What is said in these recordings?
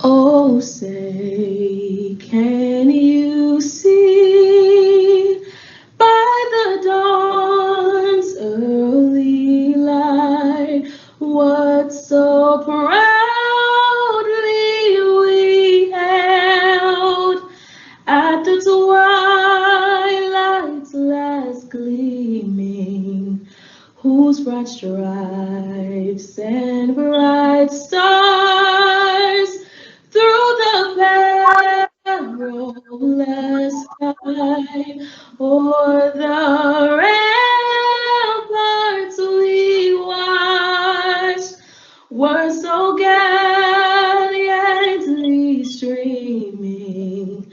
Oh, say, can you see by the dawn's early light what so proudly we held at the twilight's last gleaming, whose broad stripes and bright stars through the perilous sky o'er the ramparts we watched were so gallantly streaming,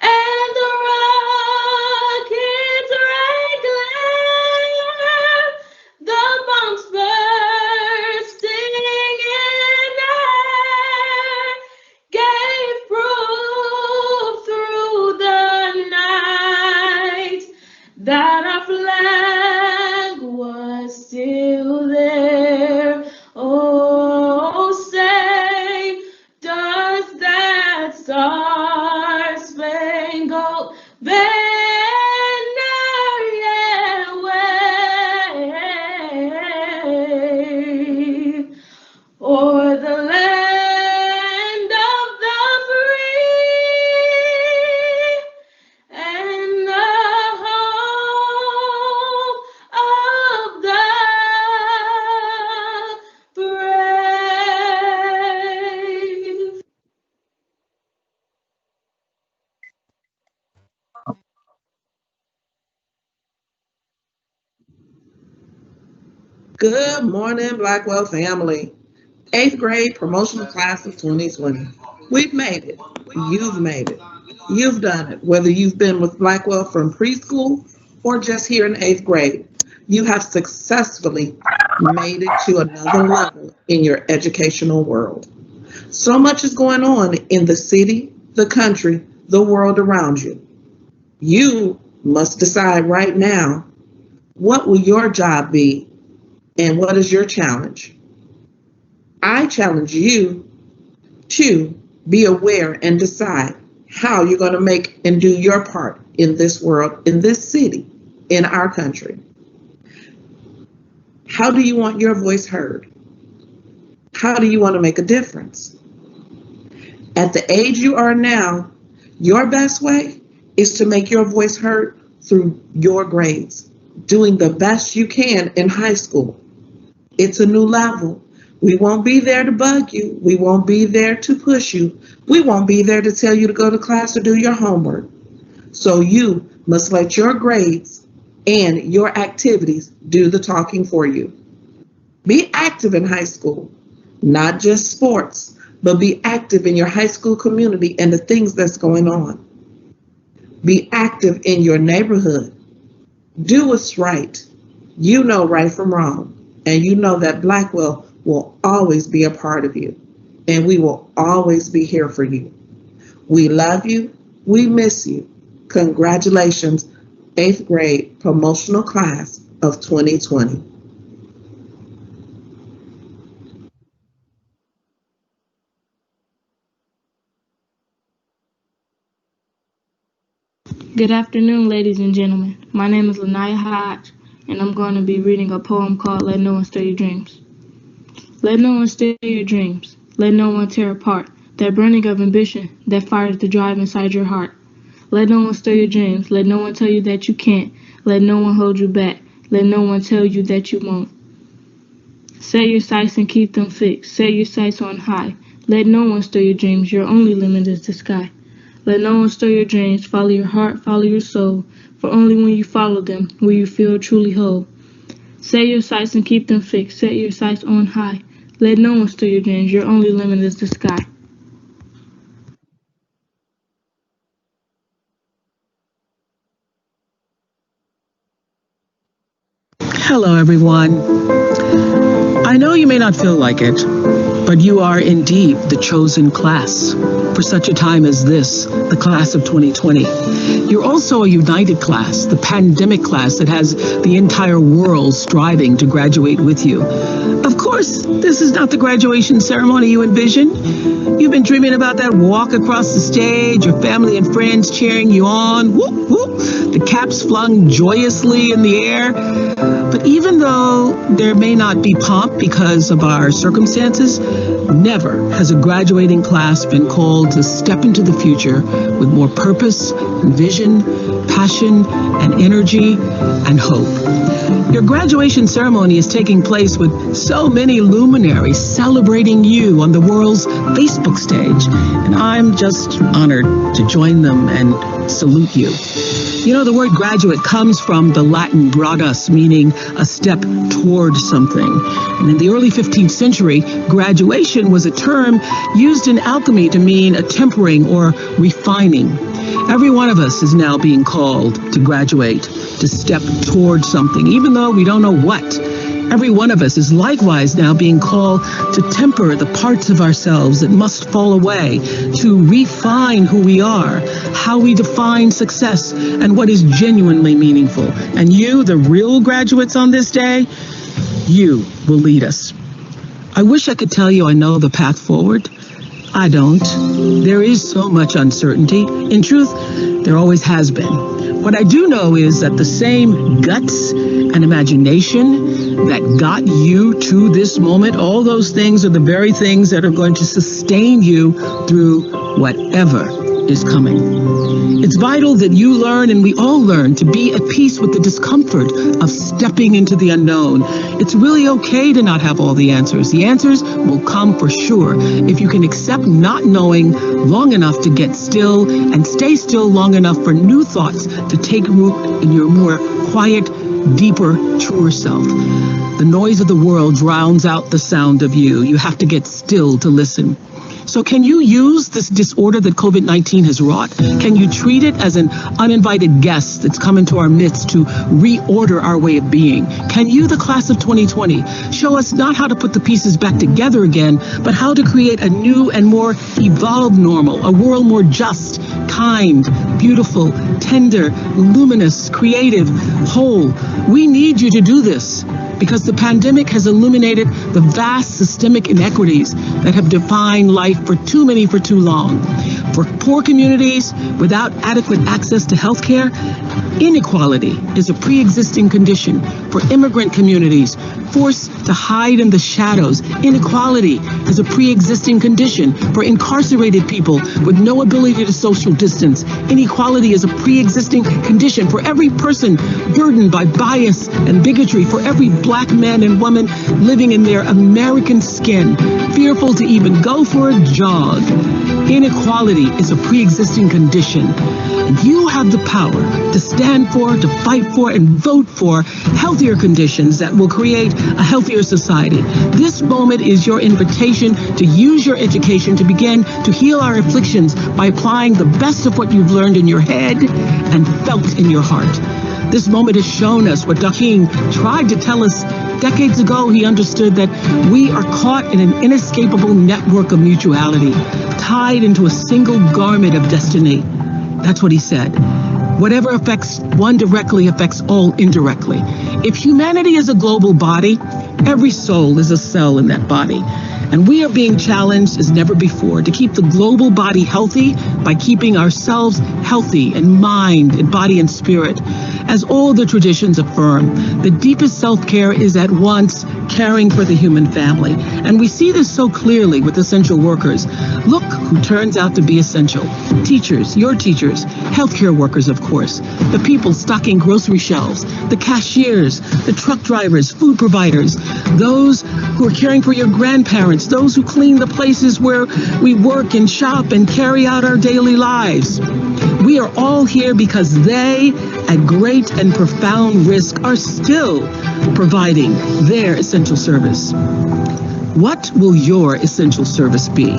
and the rocket's red glare, the bombs bursting in air, gave proof through the night that our flag was still there. Oh, say, does that star-spangled banner yet wave o'er the land of the free and the home of the brave? Good morning, Blackwell family. 8th grade promotional class of 2020. We've made it. You've made it. You've done it. Whether you've been with Blackwell from preschool or just here in 8th grade, you have successfully made it to another level in your educational world. So much is going on in the city, the country, the world around you. You must decide right now, what will your job be and what is your challenge? I challenge you to be aware and decide how you're going to make and do your part in this world, in this city, in our country. How do you want your voice heard? How do you want to make a difference? At the age you are now, your best way is to make your voice heard through your grades, doing the best you can in high school. It's a new level. We won't be there to bug you. We won't be there to push you. We won't be there to tell you to go to class or do your homework. So you must let your grades and your activities do the talking for you. Be active in high school, not just sports, but be active in your high school community and the things that's going on. Be active in your neighborhood. Do what's right. You know right from wrong. And you know that Blackwell will always be a part of you. And we will always be here for you. We love you. We miss you. Congratulations, 8th grade promotional class of 2020. Good afternoon, ladies and gentlemen. My name is Lanaya Hodge, and I'm going to be reading a poem called Let No One Steal Your Dreams. Let no one steal your dreams. Let no one tear apart that burning of ambition that fires the drive inside your heart. Let no one steal your dreams. Let no one tell you that you can't. Let no one hold you back. Let no one tell you that you won't. Set your sights and keep them fixed. Set your sights on high. Let no one steal your dreams. Your only limit is the sky. Let no one steal your dreams. Follow your heart, follow your soul. For only when you follow them will you feel truly whole. Set your sights and keep them fixed. Set your sights on high. Let no one steal your dreams. Your only limit is the sky. Hello, everyone. I know you may not feel like it, but you are indeed the chosen class for such a time as this, the class of 2020. You're also a united class, the pandemic class that has the entire world striving to graduate with you. Of course, this is not the graduation ceremony you envision. You've been dreaming about that walk across the stage, your family and friends cheering you on, whoop, whoop, the caps flung joyously in the air. But even though there may not be pomp because of our circumstances, never has a graduating class been called to step into the future with more purpose and vision, passion and energy and hope. Your graduation ceremony is taking place with so many luminaries celebrating you on the world's Facebook stage, and I'm just honored to join them and salute you. You know, the word graduate comes from the Latin gradus, meaning a step toward something. And in the early 15th century, graduation was a term used in alchemy to mean a tempering or refining. Every one of us is now being called to graduate, to step toward something, even though we don't know what. Every one of us is likewise now being called to temper the parts of ourselves that must fall away, to refine who we are, how we define success, and what is genuinely meaningful. And you, the real graduates on this day, you will lead us. I wish I could tell you I know the path forward. I don't. There is so much uncertainty. In truth, there always has been. What I do know is that the same guts and imagination that got you to this moment, all those things are the very things that are going to sustain you through whatever is coming. It's vital that you learn, and we all learn, to be at peace with the discomfort of stepping into the unknown. It's really okay to not have all the answers. The answers will come for sure if you can accept not knowing long enough to get still and stay still long enough for new thoughts to take root in your more quiet, deeper, truer self. The noise of the world drowns out the sound of you. You have to get still to listen. So can you use this disorder that COVID-19 has wrought? Can you treat it as an uninvited guest that's come into our midst to reorder our way of being? Can you, the class of 2020, show us not how to put the pieces back together again, but how to create a new and more evolved normal, a world more just, kind, beautiful, tender, luminous, creative, whole? We need you to do this, because the pandemic has illuminated the vast systemic inequities that have defined life for too many for too long. For poor communities without adequate access to health care, inequality is a pre-existing condition. For immigrant communities forced to hide in the shadows, inequality is a pre-existing condition. For incarcerated people with no ability to social distance, inequality is a pre-existing condition. For every person burdened by bias and bigotry, for every Black man and woman living in their American skin, fearful to even go for a jog, inequality obesity is a pre-existing condition. You have the power to stand for, to fight for, and vote for healthier conditions that will create a healthier society. This moment is your invitation to use your education to begin to heal our afflictions by applying the best of what you've learned in your head and felt in your heart. This moment has shown us what Dakim tried to tell us decades ago. He understood that we are caught in an inescapable network of mutuality, tied into a single garment of destiny. That's what he said. Whatever affects one directly affects all indirectly. If humanity is a global body, every soul is a cell in that body. And we are being challenged as never before to keep the global body healthy by keeping ourselves healthy in mind, in body, and spirit. As all the traditions affirm, the deepest self-care is at once caring for the human family. And we see this so clearly with essential workers. Look who turns out to be essential. Teachers, your teachers, healthcare workers, of course, the people stocking grocery shelves, the cashiers, the truck drivers, food providers, those who are caring for your grandparents, those who clean the places where we work and shop and carry out our daily lives. We are all here because they, at great and profound risk, are still providing their essential service. What will your essential service be?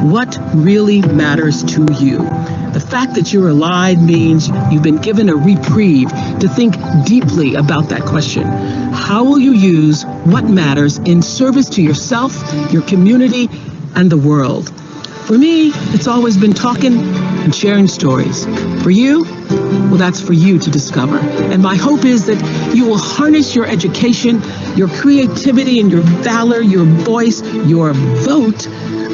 What really matters to you? The fact that you're alive means you've been given a reprieve to think deeply about that question. How will you use what matters in service to yourself, your community, and the world? For me, it's always been talking and sharing stories. For you, well, that's for you to discover. And my hope is that you will harness your education, your creativity, and your valor, your voice, your vote,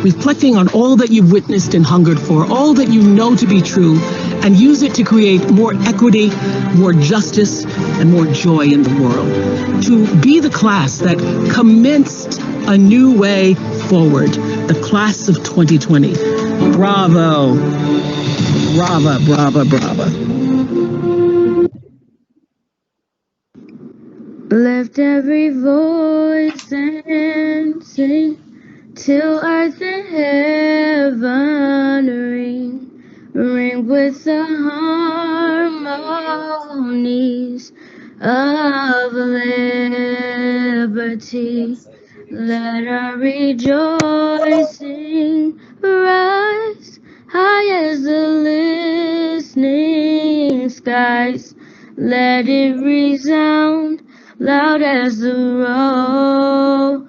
reflecting on all that you've witnessed and hungered for, all that you know to be true, and use it to create more equity, more justice, and more joy in the world. To be the class that commenced a new way forward, the class of 2020. Bravo. Brava, brava, brava. Lift every voice and sing till earth and heaven ring with the harmonies of liberty. Let our rejoicing rise high as the listening skies. Let it resound loud as the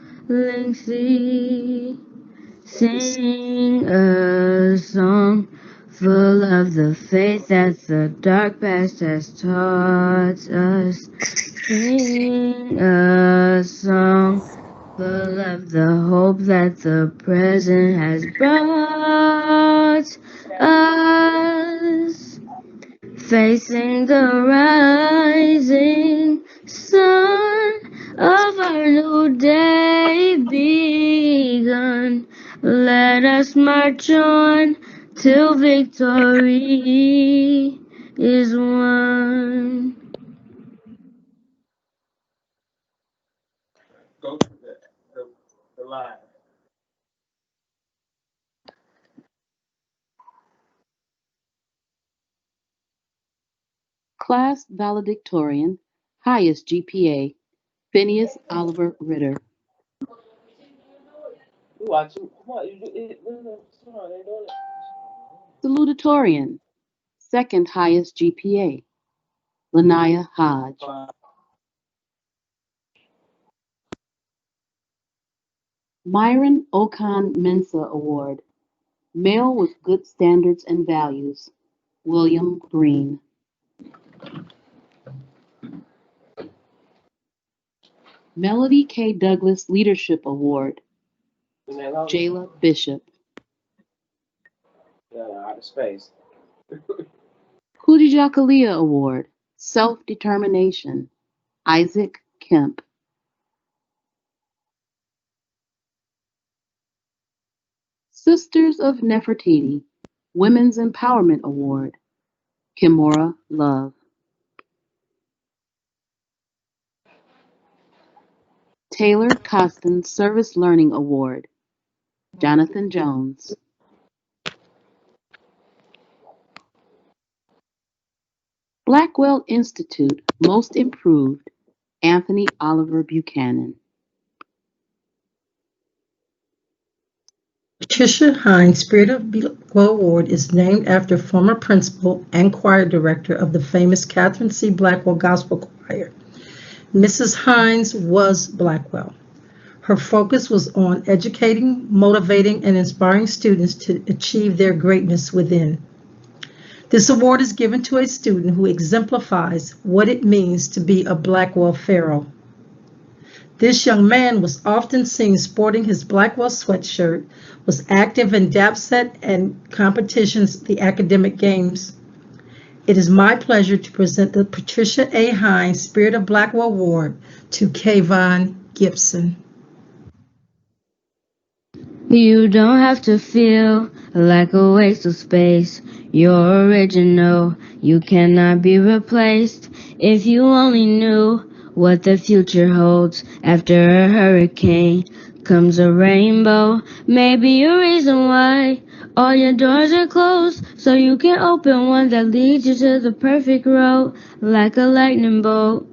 rolling sea. Sing a song full of the faith that the dark past has taught us. Sing a song full of the hope that the present has brought us. Facing the rising sun of our new day begun. Let us march on till victory is won. Class valedictorian, highest GPA, Phineas Oliver Ritter. Salutatorian, second highest GPA, Lanaya Hodge. Myron Okan Mensa Award, male with good standards and values, William Green. Melody K. Douglas Leadership Award, Jayla Bishop. Kudijakalia Award, Self-Determination, Isaac Kemp. Sisters of Nefertiti, Women's Empowerment Award, Kimora Love. Taylor Costin Service Learning Award, Jonathan Jones. Blackwell Institute, Most Improved, Anthony Oliver Buchanan. Patricia Hines Spirit of Blackwell Award is named after former principal and choir director of the famous Catherine C. Blackwell Gospel Choir. Mrs. Hines was Blackwell. Her focus was on educating, motivating, and inspiring students to achieve their greatness within. This award is given to a student who exemplifies what it means to be a Blackwell Pharaoh. This young man was often seen sporting his Blackwell sweatshirt, was active in DAPSET and competitions, the academic games. It is my pleasure to present the Patricia A. Hines Spirit of Blackwell Award to Kayvon Gibson. You don't have to feel like a waste of space. You're original, you cannot be replaced. If you only knew what the future holds. After a hurricane comes a rainbow. Maybe a reason why all your doors are closed, so you can open one that leads you to the perfect road. Like a lightning bolt,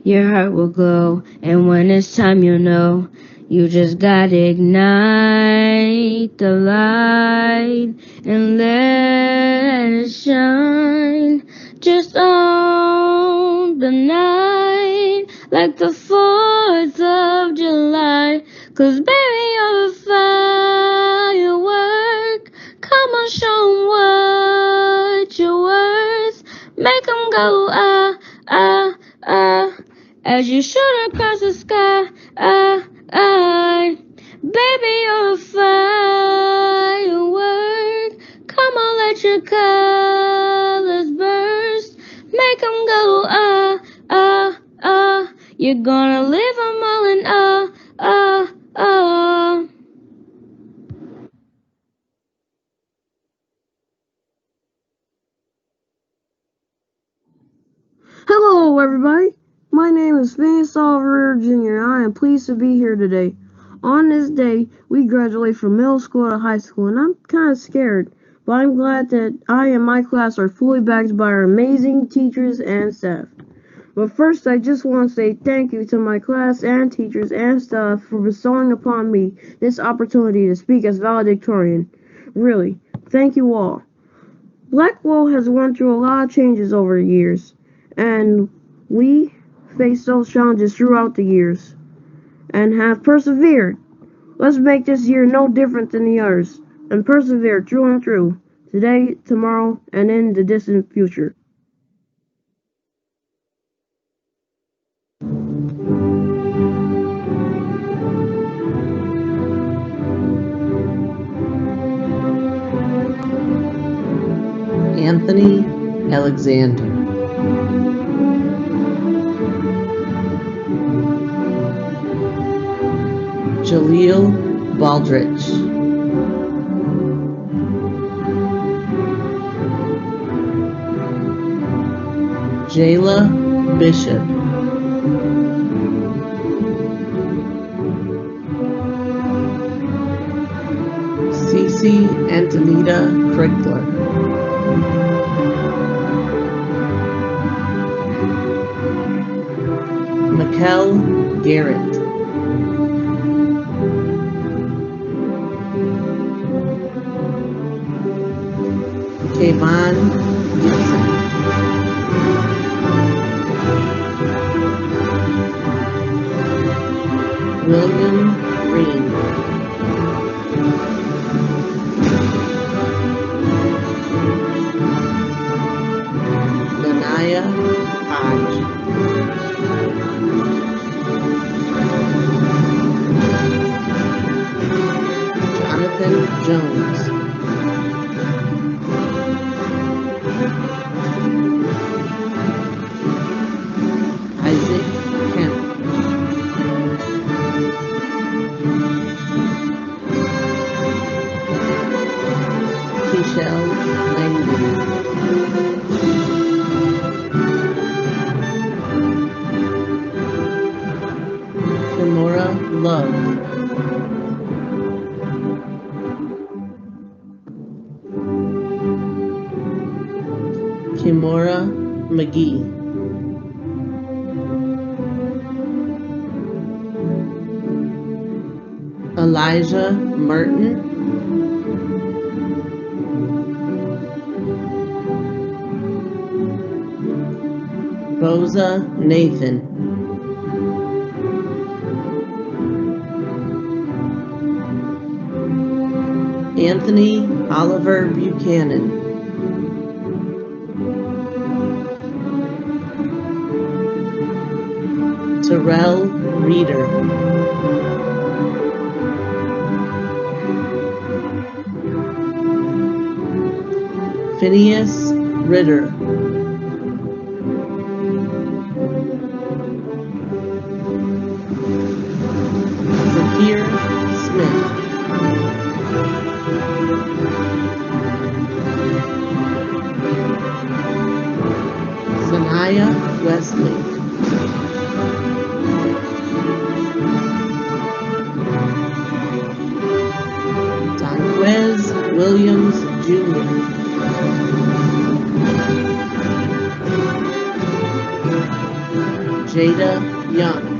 your heart will glow, and when it's time you'll know. You just gotta ignite the light and let it shine. Just own the night like the 4th of July. 'Cause baby, you're a firework. Come on, show 'em what you're worth. Make 'em go ah, ah, ah, as you shoot across the sky. Baby, you're a firework. Come on, let your colors burst. Make 'em go ah, ah, ah. You're gonna leave 'em all in ah, ah, ah. Hello, everybody. My name is Phineas Oliver Jr. and I am pleased to be here today. On this day, we graduate from middle school to high school, and I'm kind of scared, but I'm glad that I and my class are fully backed by our amazing teachers and staff. But first, I just want to say thank you to my class and teachers and staff for bestowing upon me this opportunity to speak as valedictorian. Really, thank you all. Blackwell has went through a lot of changes over the years, and we faced those challenges throughout the years and have persevered. Let's make this year no different than the others and persevere through and through, today, tomorrow, and in the distant future. Anthony Alexander. Jaleel Baldrich. Jayla Bishop. Cece Antonita Krigler. Mikkel Garrett. Kayvon Gibson. William Green. Lanaya Hodge. Jonathan Jones. Isaac Kemp. Michelle Langdon. Kimora Love. Kimora McGee. Elijah Merton. Boza Nathan. Anthony Oliver Buchanan. Terrell Reeder. Phineas Ritter. Zakir Smith. Zanaya Wesley. Donquez Williams Jr. Jada Young.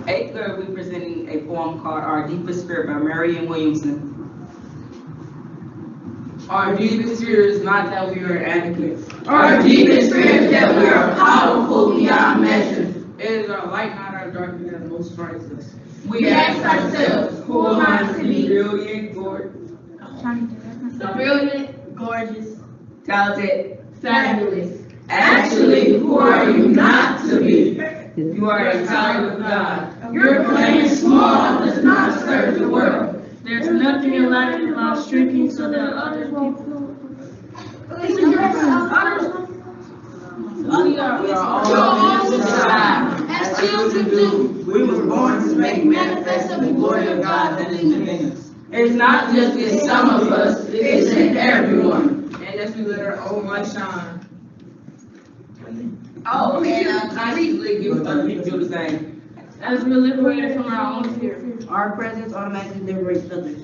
Eighth grade, we're presenting a poem called Our Deepest Spirit by Marianne Williamson. Our deepest fear is not that we are inadequate. Our deepest fear is that we are powerful beyond measure. It is our light, not our darkness, that most frightens us. We ask ourselves, who am I to be? Brilliant, Gorgeous, talented, fabulous. Actually, who are you not to be? you are a child of God. Your playing small does not serve the world. There's nothing enlightening about shrinking so that others won't feel. We are all to strive, as children do. We were born to make manifest of the glory of God that is within us. It's not just in some of us, it's in everyone. And as we let our own light shine. Oh, and Constantly give other people the same. As we're liberated from our own fear. Our presence automatically liberates others.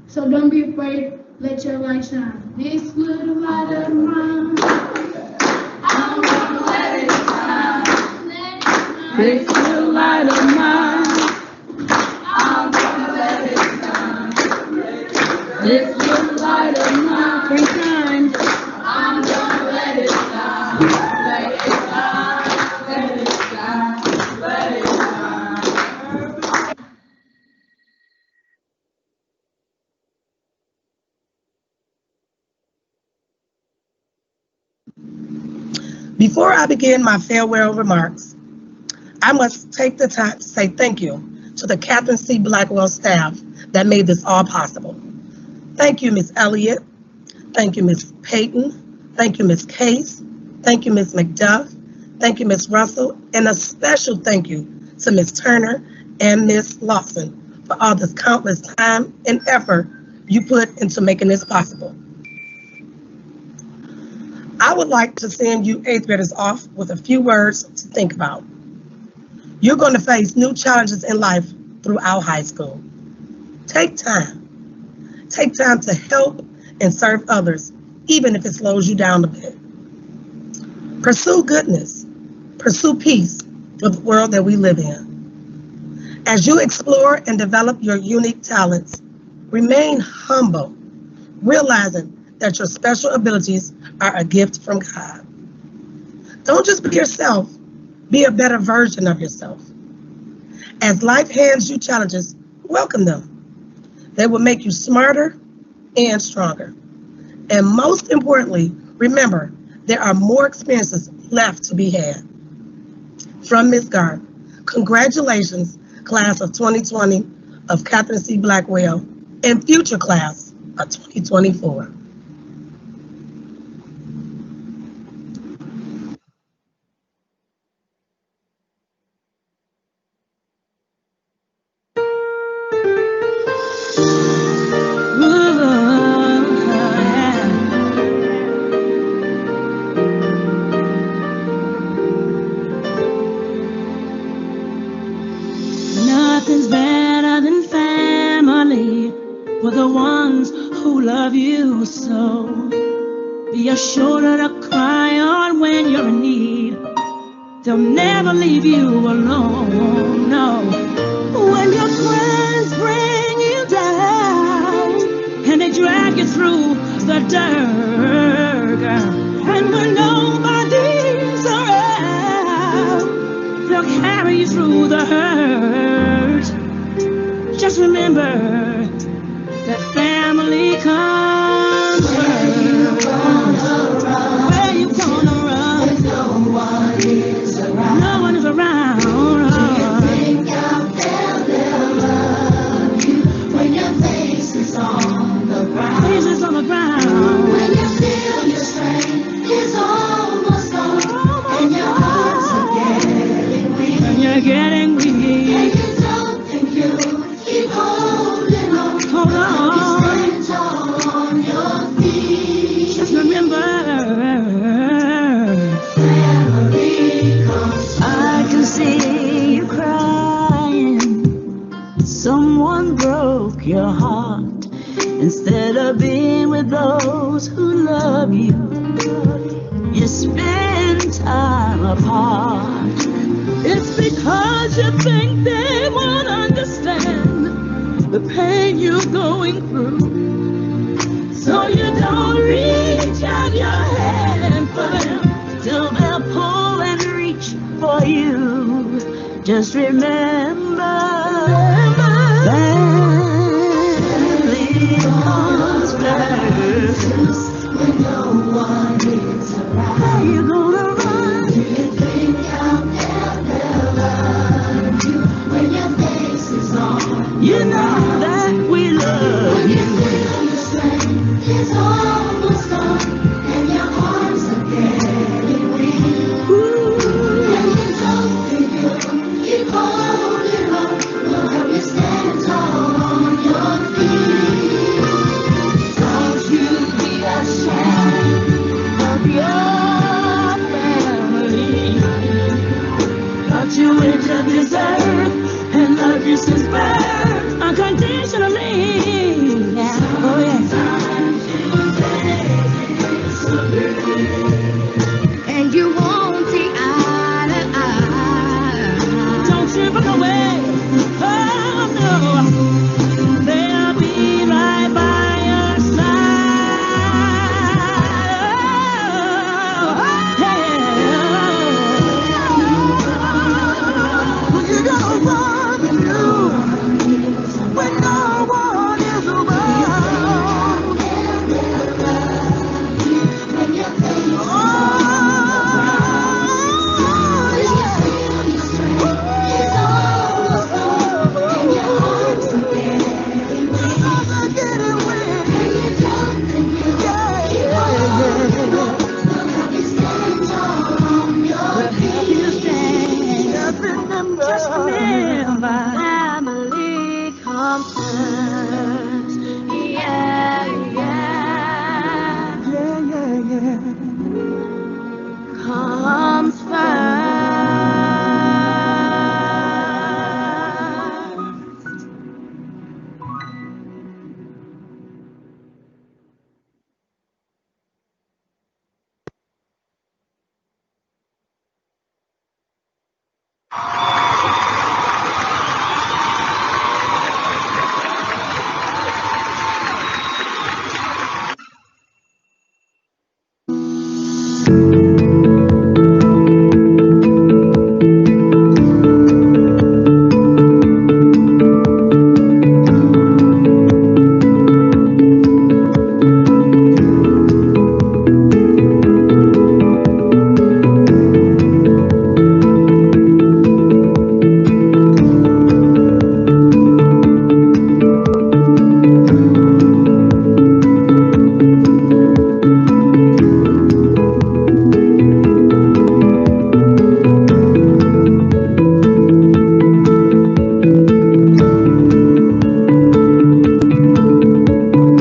So don't be afraid, let your light shine. This little light of mine, I'm gonna let it shine. Let it shine. This little light of mine, I'm gonna let it shine. this little light of mine, can shine. I'm gonna let it shine. Let it shine. Let it shine. Let it shine. Before I begin my farewell remarks, I must take the time to say thank you to the Catherine C. Blackwell staff that made this all possible. Thank you, Ms. Elliott. Thank you, Ms. Payton. Thank you, Ms. Case. Thank you, Ms. McDuff. Thank you, Ms. Russell. And a special thank you to Ms. Turner and Ms. Lawson for all this countless time and effort you put into making this possible. I would like to send you 8th graders off with a few words to think about. You're going to face new challenges in life throughout high school. Take time. Take time to help and serve others, even if it slows you down a bit. Pursue goodness. Pursue peace with the world that we live in. As you explore and develop your unique talents, remain humble, realizing that your special abilities are a gift from God. Don't just be yourself, be a better version of yourself. As life hands you challenges, welcome them. They will make you smarter and stronger. And most importantly, remember, there are more experiences left to be had. From Ms. Garth, congratulations, class of 2020 of Catherine C. Blackwell and future class of 2024. Nothing's better than family for the ones who love you so. Be a shoulder to cry on when you're in need. They'll never leave you alone, no. When your friends bring you down and they drag you through the dirt, and when nobody's around, they'll carry you through the hurt. Just remember that family comes first. Where you gonna run? When no one is around. No one is around. Do you think out there they'll love you when your face is on the ground? Face is on the ground. When you feel your strength is almost gone and your arms are getting weak. And you're getting weak. And you don't think you keep holding on. Hold on. You stand tall on your feet. Just remember, family comes first. I can see you crying. Someone broke your heart. Instead of being with those who love you, you spend time apart. It's because you think they won't understand the pain you're going through. So you don't reach out your hand for them till they'll pull and reach for you. Just remember, family comes first when no one is around.